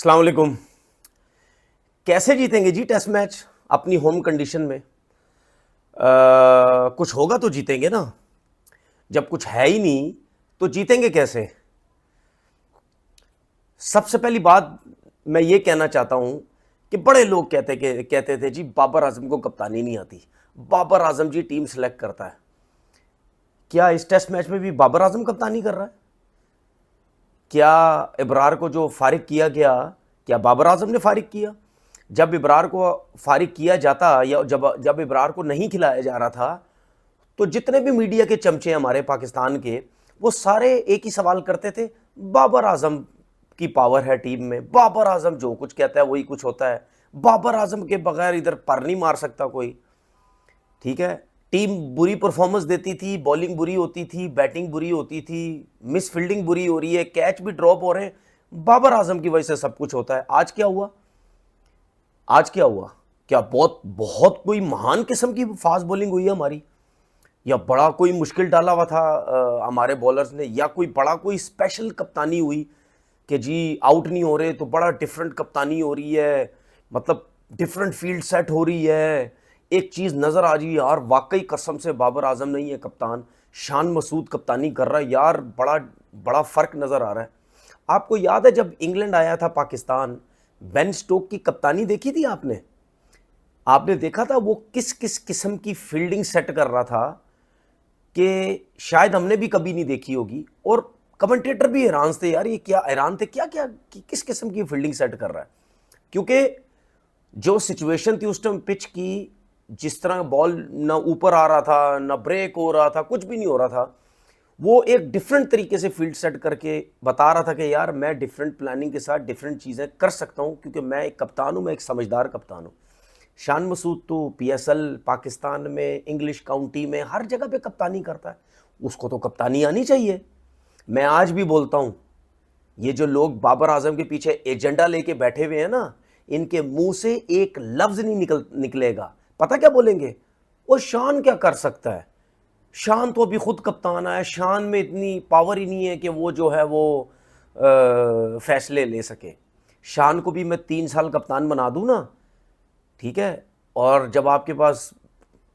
अस्सलाम वालेकुम। कैसे जीतेंगे जी टेस्ट मैच अपनी होम कंडीशन में? कुछ होगा तो जीतेंगे ना। जब कुछ है ही नहीं तो जीतेंगे कैसे? सबसे पहली बात मैं ये कहना चाहता हूं कि बड़े लोग कहते थे जी बाबर आजम को कप्तानी नहीं आती, बाबर आजम जी टीम सेलेक्ट करता है। क्या इस टेस्ट मैच में भी बाबर आजम कप्तानी कर रहा है? क्या इब्रार को जो फारिग किया गया, क्या बाबर आजम ने फारिग किया? जब इब्रार को फारिग किया जाता या जब जब इब्रार को नहीं खिलाया जा रहा था, तो जितने भी मीडिया के चमचे हमारे पाकिस्तान के, वो सारे एक ही सवाल करते थे, बाबर आजम की पावर है टीम में, बाबर आजम जो कुछ कहता है वही कुछ होता है, बाबर आजम के बगैर इधर पर नहीं मार सकता कोई। ठीक है, टीम बुरी परफॉर्मेंस देती थी, बॉलिंग बुरी होती थी, बैटिंग बुरी होती थी, मिस फील्डिंग बुरी हो रही है, कैच भी ड्रॉप हो रहे हैं, बाबर आजम की वजह से सब कुछ होता है। आज क्या हुआ? आज क्या हुआ? क्या बहुत बहुत कोई महान किस्म की फास्ट बॉलिंग हुई है हमारी, या बड़ा कोई मुश्किल डाला हुआ था हमारे बॉलर्स ने, या कोई बड़ा कोई स्पेशल कप्तानी हुई कि जी आउट नहीं हो रहे तो बड़ा डिफरेंट कप्तानी हो रही है, मतलब डिफरेंट फील्ड सेट हो रही है, एक चीज़ नज़र आ रही है यार, वाकई कसम से बाबर आजम नहीं है कप्तान, शान मसूद कप्तानी कर रहा है यार, बड़ा बड़ा फ़र्क नज़र आ रहा है। आपको याद है जब इंग्लैंड आया था पाकिस्तान, बेन स्टोक की कप्तानी देखी थी आपने? आपने देखा था वो किस किस किस्म की फील्डिंग सेट कर रहा था कि शायद हमने भी कभी नहीं देखी होगी, और कमेंटेटर भी हैरान थे यार, ये क्या हैरान थे, क्या क्या किस किस्म की फील्डिंग सेट कर रहा है। क्योंकि जो सिचुएशन थी उस टाइम पिच की, जिस तरह बॉल ना ऊपर आ रहा था, ना ब्रेक हो रहा था, कुछ भी नहीं हो रहा था, वो एक डिफरेंट तरीके से फील्ड सेट करके बता रहा था कि यार मैं डिफरेंट प्लानिंग के साथ डिफरेंट चीज़ें कर सकता हूं, क्योंकि मैं एक कप्तान हूं, मैं एक समझदार कप्तान हूं। शान मसूद तो पीएसएल पाकिस्तान में, इंग्लिश काउंटी में, हर जगह पे कप्तानी करता है, उसको तो कप्तानी आनी चाहिए। मैं आज भी बोलता हूं, ये जो लोग बाबर आजम के पीछे एजेंडा लेके बैठे हुए हैं ना, इनके मुंह से एक लफ्ज नहीं निकलेगा। पता क्या बोलेंगे? वो शान क्या कर सकता है, शान तो अभी खुद कप्तान है, शान में इतनी पावर ही नहीं है कि वो जो है वो फैसले ले सके। शान को भी मैं 3 साल कप्तान बना दूं ना, ठीक है, और जब आपके पास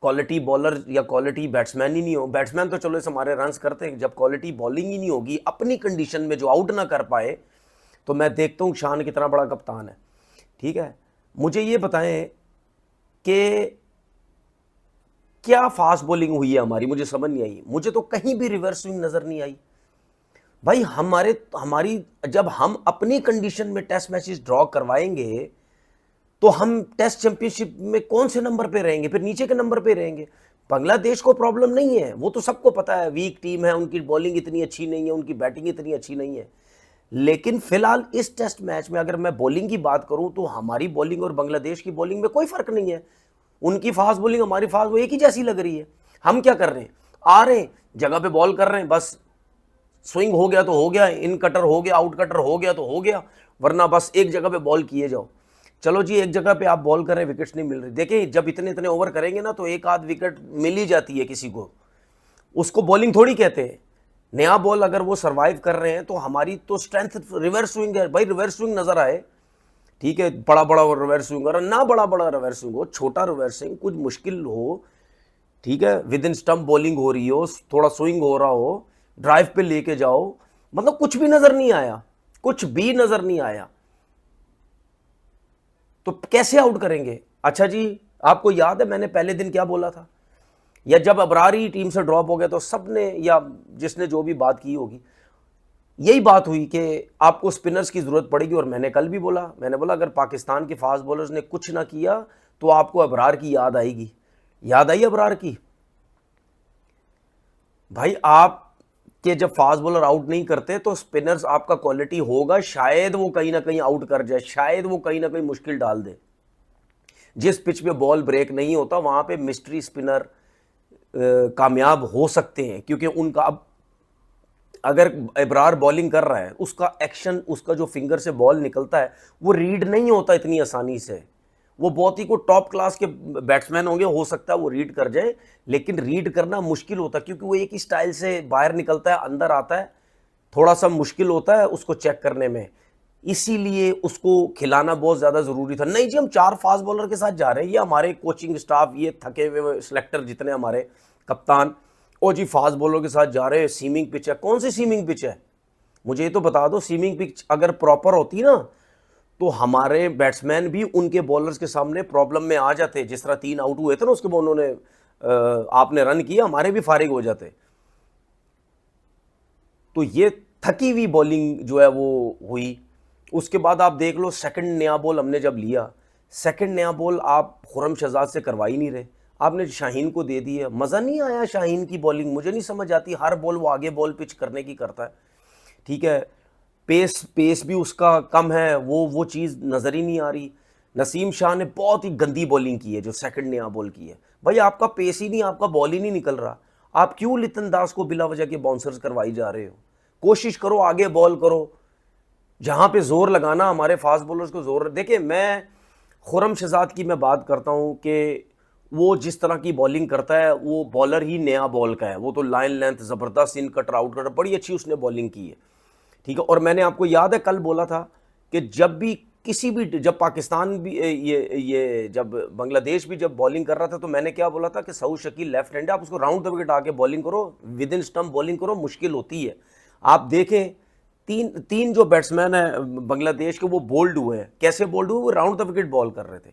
क्वालिटी बॉलर या क्वालिटी बैट्समैन ही नहीं हो, बैट्समैन तो चलो इस हमारे रन्स करते हैं, जब क्वालिटी बॉलिंग ही नहीं होगी अपनी कंडीशन में, जो आउट ना कर पाए, तो मैं देखता हूँ शान कितना बड़ा कप्तान है। ठीक है, मुझे ये बताएं कि क्या फास्ट बॉलिंग हुई है हमारी, मुझे समझ नहीं आई, मुझे तो कहीं भी रिवर्स स्विंग नजर नहीं आई। भाई हमारी जब हम अपनी कंडीशन में टेस्ट मैचेस ड्रॉ करवाएंगे तो हम टेस्ट चैंपियनशिप में कौन से नंबर पे रहेंगे? फिर नीचे के नंबर पे रहेंगे। बांग्लादेश को प्रॉब्लम नहीं है, वो तो सबको पता है, वीक टीम है, उनकी बॉलिंग इतनी अच्छी नहीं है, उनकी बैटिंग इतनी अच्छी नहीं है। लेकिन फिलहाल इस टेस्ट मैच में अगर मैं बॉलिंग की बात करूं तो हमारी बॉलिंग और बांग्लादेश की बॉलिंग में कोई फर्क नहीं है। उनकी फास्ट बॉलिंग, हमारी फास्ट, वो एक ही जैसी लग रही है। हम क्या कर रहे हैं? आ रहे हैं, जगह पे बॉल कर रहे हैं, बस स्विंग हो गया तो हो गया, इन कटर हो गया, आउट कटर हो गया तो हो गया, वरना बस एक जगह पे बॉल किए जाओ। चलो जी, एक जगह पे आप बॉल कर रहे हैं, विकेट्स नहीं मिल रही, देखिए जब इतने इतने ओवर करेंगे ना तो एक आध विकेट मिल ही जाती है किसी को, उसको बॉलिंग थोड़ी कहते हैं। नया बॉल अगर वो सर्वाइव कर रहे हैं तो हमारी तो स्ट्रेंथ रिवर्स स्विंग है भाई, रिवर्स स्विंग नजर आए, ठीक है, बड़ा बड़ा रिवर्स स्विंग, और ना बड़ा बड़ा रिवर्स स्विंग हो, छोटा रिवर्स स्विंग, कुछ मुश्किल हो, ठीक है, विद इन स्टंप बॉलिंग हो रही हो, थोड़ा स्विंग हो रहा हो, ड्राइव पे लेके जाओ, मतलब कुछ भी नजर नहीं आया, कुछ भी नजर नहीं आया, तो कैसे आउट करेंगे? अच्छा जी, आपको याद है मैंने पहले दिन क्या बोला था, या जब अबरारी टीम से ड्रॉप हो गया तो सबने, या जिसने जो भी बात की होगी, यही बात हुई कि आपको स्पिनर्स की जरूरत पड़ेगी। और मैंने कल भी बोला, मैंने बोला अगर पाकिस्तान के फास्ट बॉलर्स ने कुछ ना किया तो आपको अबरार की याद आएगी। याद आई अबरार की? भाई आप के जब फास्ट बॉलर आउट नहीं करते तो स्पिनर्स, आपका क्वालिटी होगा, शायद वो कहीं ना कहीं आउट कर जाए, शायद वो कहीं ना कहीं मुश्किल डाल दे। जिस पिच पे बॉल ब्रेक नहीं होता वहां पे मिस्ट्री स्पिनर कामयाब हो सकते हैं, क्योंकि उनका अब अगर इब्रार बॉलिंग कर रहा है, उसका एक्शन, उसका जो फिंगर से बॉल निकलता है वो रीड नहीं होता इतनी आसानी से। वो बहुत ही को टॉप क्लास के बैट्समैन होंगे, हो सकता है वो रीड कर जाए, लेकिन रीड करना मुश्किल होता है, क्योंकि वो एक ही स्टाइल से बाहर निकलता है, अंदर आता है, थोड़ा सा मुश्किल होता है उसको चेक करने में। इसीलिए उसको खिलाना बहुत ज़्यादा ज़रूरी था। नहीं जी, हम 4 फास्ट बॉलर के साथ जा रहे हैं, ये हमारे कोचिंग स्टाफ, ये थके हुए सिलेक्टर जितने हमारे कप्तान, ओ जी फास्ट बॉलर के साथ जा रहे हैं, सीमिंग पिच है। कौन सी सीमिंग पिच है? मुझे ये तो बता दो, सीमिंग पिच अगर प्रॉपर होती ना तो हमारे बैट्समैन भी उनके बॉलर्स के सामने प्रॉब्लम में आ जाते। जिस तरह 3 आउट हुए थे ना उसके बाद उन्होंने आपने रन किया, हमारे भी फारिग हो जाते। तो ये थकी हुई बॉलिंग जो है वो हुई। उसके बाद आप देख लो सेकंड नया बॉल हमने जब लिया, सेकंड नया बॉल आप खुरम शहजाद से करवा ही नहीं रहे, आपने शाहीन को दे दी है। मज़ा नहीं आया शाहीन की बॉलिंग, मुझे नहीं समझ आती। हर बॉल वो आगे बॉल पिच करने की करता है, ठीक है। पेस भी उसका कम है, वो चीज़ नज़र ही नहीं आ रही। नसीम शाह ने बहुत ही गंदी बॉलिंग की है जो सेकंड नया बॉल की है। भाई आपका पेस ही नहीं, आपका बॉल ही नहीं निकल रहा, आप क्यों लितन दास को बिला वजह के बाउंसर्स करवाई जा रहे हो? कोशिश करो आगे बॉल करो, जहां पे जोर लगाना हमारे फास्ट बॉलर्स को जोर। देखिए मैं खुरम शहजाद की मैं बात करता हूं कि वो जिस तरह की बॉलिंग करता है वो बॉलर ही नया बॉल का है। वो तो लाइन लेंथ ज़बरदस्त, इन कटर आउट कटर बड़ी अच्छी उसने बॉलिंग की है, ठीक है। और मैंने आपको याद है कल बोला था कि जब भी किसी भी, जब पाकिस्तान भी ये जब बांग्लादेश भी जब बॉलिंग कर रहा था तो मैंने क्या बोला था कि सऊद शकील लेफ्ट हैंड है, आप उसको राउंड द विकेट आके बॉलिंग करो, विद इन स्टंप बॉलिंग करो, मुश्किल होती है। आप देखें तीन जो बैट्समैन है बांग्लादेश के वो बोल्ड हुए हैं। कैसे बोल्ड हुए? वो राउंड द विकेट बॉल कर रहे थे।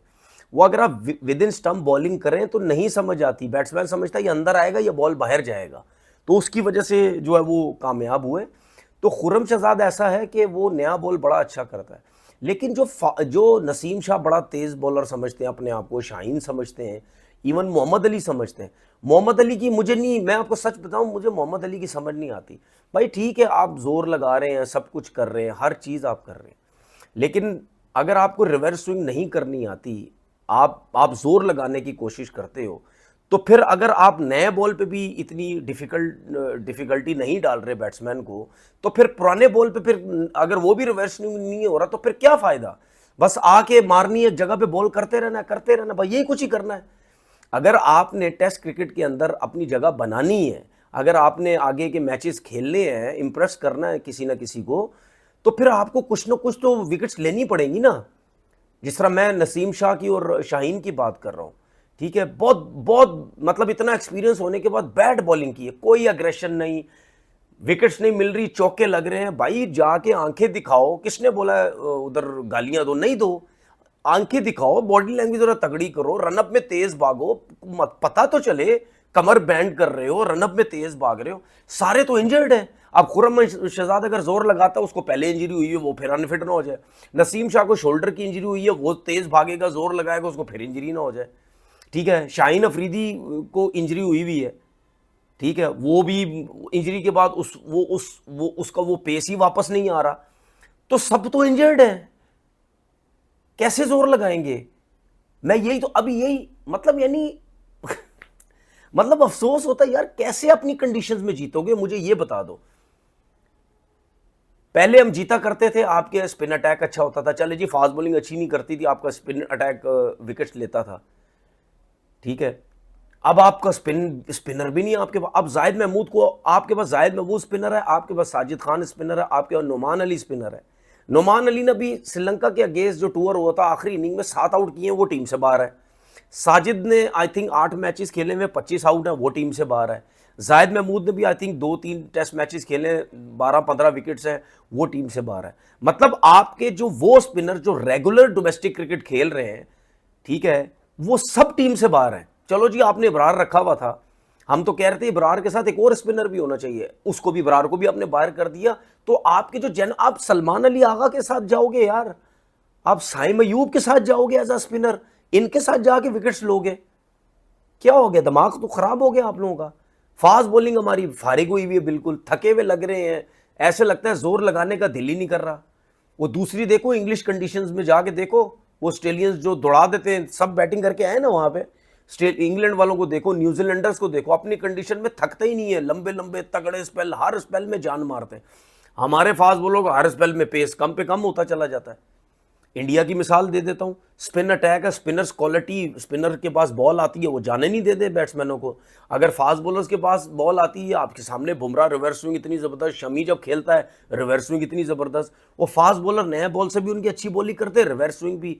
वो अगर आप विद इन स्टंप बॉलिंग करें तो नहीं समझ आती, बैट्समैन समझता है ये अंदर आएगा या बॉल बाहर जाएगा, तो उसकी वजह से जो है वो कामयाब हुए। तो खुरम शहजाद ऐसा है कि वो नया बॉल बड़ा अच्छा करता है, लेकिन जो नसीम शाह बड़ा तेज़ बॉलर समझते हैं अपने आप को, शाहीन समझते हैं, इवन मोहम्मद अली समझते हैं। मोहम्मद अली की मुझे नहीं, मैं आपको सच बताऊं, मुझे मोहम्मद अली की समझ नहीं आती। भाई ठीक है आप जोर लगा रहे हैं, सब कुछ कर रहे हैं, हर चीज़ आप कर रहे हैं, लेकिन अगर आपको रिवर्स स्विंग नहीं करनी आती, आप जोर लगाने की कोशिश करते हो, तो फिर अगर आप नए बॉल पे भी इतनी डिफिकल्टी नहीं डाल रहे बैट्समैन को, तो फिर पुराने बॉल पे फिर अगर वो भी रिवर्स नहीं हो रहा तो फिर क्या फ़ायदा? बस आके मारनी है जगह पे, बॉल करते रहना भाई, यही कुछ ही करना है। अगर आपने टेस्ट क्रिकेट के अंदर अपनी जगह बनानी है, अगर आपने आगे के मैचेस खेलने हैं, इंप्रेस करना है किसी ना किसी को, तो फिर आपको कुछ ना कुछ तो विकेट्स लेनी पड़ेंगी ना। जिस तरह मैं नसीम शाह की और शाहीन की बात कर रहा हूँ, ठीक है, बहुत बहुत मतलब इतना एक्सपीरियंस होने के बाद बैड बॉलिंग की है, कोई अग्रेशन नहीं, विकेट्स नहीं मिल रही, चौके लग रहे हैं। भाई जाके आंखें दिखाओ, किसने बोला है उधर गालियां दो? नहीं दो, आंखें दिखाओ, बॉडी लैंग्वेज जरा तगड़ी करो, रनअप में तेज भागो, पता तो चले कमर बैंड कर रहे हो, रनअप में तेज भाग रहे हो। सारे तो इंजर्ड हैं। अब खुरम शहजाद अगर जोर लगाता है, उसको पहले इंजरी हुई है, वो फिर अनफिट ना हो जाए। नसीम शाह को शोल्डर की इंजरी हुई है, वो तेज भागेगा, जोर लगाएगा, उसको फिर इंजरी ना हो जाए, ठीक है। शाहीन अफरीदी को इंजरी हुई भी है, ठीक है, वो भी इंजरी के बाद उसका वो पेस ही वापस नहीं आ रहा। तो सब तो इंजर्ड है, कैसे जोर लगाएंगे? मैं यही तो अभी यही मतलब यानी मतलब अफसोस होता है यार, कैसे अपनी कंडीशंस में जीतोगे, मुझे ये बता दो। पहले हम जीता करते थे, आपके स्पिन अटैक अच्छा होता था, चले जी फास्ट बॉलिंग अच्छी नहीं करती थी, आपका स्पिन अटैक विकेट्स लेता था, ठीक है। अब आपका स्पिनर भी नहीं है आपके पास। अब जाहिद महमूद को, आपके पास जाहिद महमूद स्पिनर है, आपके पास साजिद खान स्पिनर है, आपके पास नुमान अली स्पिनर है। नुमान अली ने भी श्रीलंका के अगेंस्ट जो टूर हुआ था आखिरी इनिंग में 7 आउट किए हैं, वो टीम से बाहर है। साजिद ने आई थिंक 8 मैचेस खेले में 25 आउट है, वो टीम से बाहर है। जाहिद महमूद ने भी आई थिंक 2-3 टेस्ट मैचेस खेले, 12-15 विकेट्स हैं, वो टीम से बाहर है। मतलब आपके जो वो स्पिनर जो रेगुलर डोमेस्टिक क्रिकेट खेल रहे हैं, ठीक है, वो सब टीम से बाहर हैं। चलो जी आपने इब्रार रखा हुआ था, हम तो कह रहे थे इब्रार के साथ एक और स्पिनर भी होना चाहिए, उसको भी, इब्रार को भी आपने बाहर कर दिया। तो आपके जो आप सलमान अली आगा के साथ जाओगे यार, आप साइम अयूब के साथ जाओगे एज अ स्पिनर, इनके साथ जाके विकेट्स लोगे? क्या हो गया, दिमाग तो खराब हो गया आप लोगों का। फास्ट बॉलिंग हमारी फारिग हुई हुई है, बिल्कुल थके हुए लग रहे हैं, ऐसे लगता है जोर लगाने का दिल ही नहीं कर रहा। वो दूसरी देखो, इंग्लिश कंडीशंस में जाके देखो, वो ऑस्ट्रेलियंस जो दौड़ा देते हैं, सब बैटिंग करके आए ना वहां पे, स्टेट इंग्लैंड वालों को देखो, न्यूजीलैंडर्स को देखो, अपनी कंडीशन में थकते ही नहीं है, लंबे लंबे तगड़े स्पेल, हर स्पेल में जान मारते हैं। हमारे फास्ट बॉलर को हर स्पेल में पेस कम पे कम होता चला जाता है। इंडिया की मिसाल दे देता हूँ, स्पिन अटैक है, स्पिनर्स क्वालिटी, स्पिनर के पास बॉल आती है वो जाने नहीं देते बैट्समैनों को। अगर फास्ट बॉलर्स के पास बॉल आती है, आपके सामने बुमराह रिवर्स स्विंग इतनी ज़बरदस्त, शमी जब खेलता है रिवर्स स्विंग इतनी ज़बरदस्त, वो फास्ट बॉलर नए बॉल से भी उनकी अच्छी बॉलिंग करते हैं, रिवर्स स्विंग भी।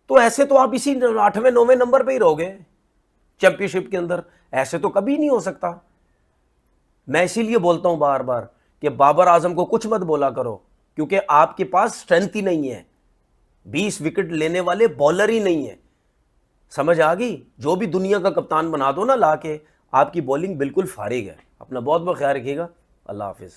तो ऐसे तो आप इसी 8वें 9वें नंबर पे ही रहोगे चैंपियनशिप के अंदर, ऐसे तो कभी नहीं हो सकता। मैं इसीलिए बोलता हूं बार बार कि बाबर आजम को कुछ मत बोला करो, क्योंकि आपके पास स्ट्रेंथ ही नहीं है, 20 विकेट लेने वाले बॉलर ही नहीं है। समझ आ गई? जो भी दुनिया का कप्तान बना दो ना लाके, आपकी बॉलिंग बिल्कुल फारिग है। अपना बहुत बहुत ख्याल रखिएगा। अल्लाह हाफिज़।